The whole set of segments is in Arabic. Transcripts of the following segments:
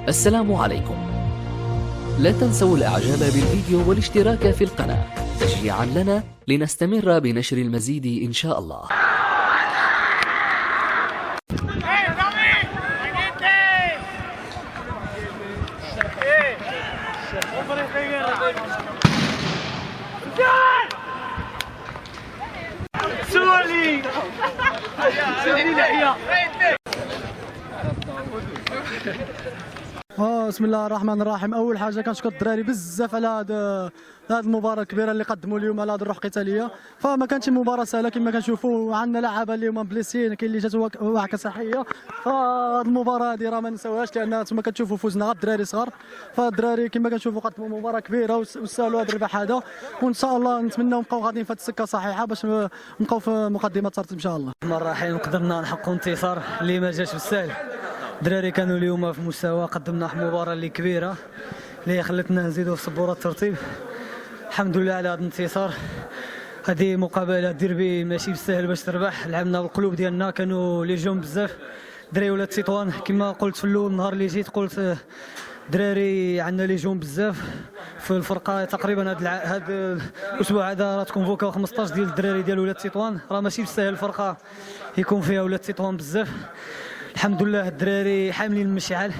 السلام عليكم. لا تنسوا الاعجاب بالفيديو والاشتراك في القناة تشجيعا لنا لنستمر بنشر المزيد ان شاء الله. بسم الله الرحمن الرحيم. اول حاجه كنشكر الدراري بزاف على هذه المباراه الكبيره اللي قدموا اليوم على هذه الروح القتاليه. فما كانتش مباراه سهله كما كنشوفوا، عندنا لعابه اليوم مبليسين، كاين اللي جات وعكه صحيه. فهذه المباراه هذه راه ما نساوهاش، لان انتم كتشوفوا فوزنا غير الدراري صغار. فالدراري كما كنشوفوا قدموا مباراه كبيره وسالوا هذا الربح هذا، وان شاء الله نتمنوا نبقاو غاديين في هذه السكه صحيحه باش نبقاو في مقدمه الترتيب ان شاء الله. الرحمن الرحيم. قدرنا نحققوا انتصار اللي ما جاش بالسهل. الدراري كانوا اليوم في مستوى، قدمنا مباراه اللي كبيره اللي خلتنا نزيدوا في سبوره الترتيب. الحمد لله على هذا الانتصار. هذه مقابله ديربي ماشي بالسهل باش تربح، لعبنا بالقلوب ديالنا، كانوا لي جون بزاف دراري ولاد تطوان. كما قلت في الاول النهار اللي جيت قلت دراري عندنا لي جون بزاف في الفرقه. تقريبا هذا الاسبوع هذا راه تكونفوكاو 15 ديال الدراري ديال ولاد تطوان، راه ماشي بالسهل الفرقه يكون فيها ولاد تطوان بزاف. الحمد لله الدراري حاملين المشعل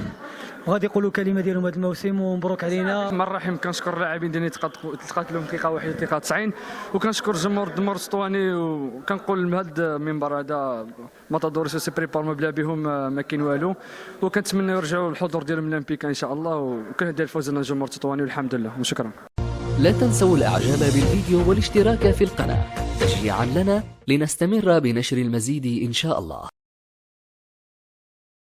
وغادي يقولوا كلمه ديالهم هذا الموسم، ومبروك علينا. بسم الله الرحمن الرحيم. كنشكر اللاعبين ديالي تقاتلوا من دقيقه 1 دقيقه 90، وكنشكر جمهور الدمر السطواني، وكنقول هذا المنبر هذا ماتادور سي بريبار بلا بهم ما كاين والو، وكنتمنى يرجعوا الحضور ديالهم للامبيكا ان شاء الله، وكنهدي الفوز لنا الجمهور التطواني والحمد لله وشكرا. لا تنسوا الاعجاب بالفيديو والاشتراك في القناة تشجيعا لنا لنستمر بنشر المزيد ان شاء الله.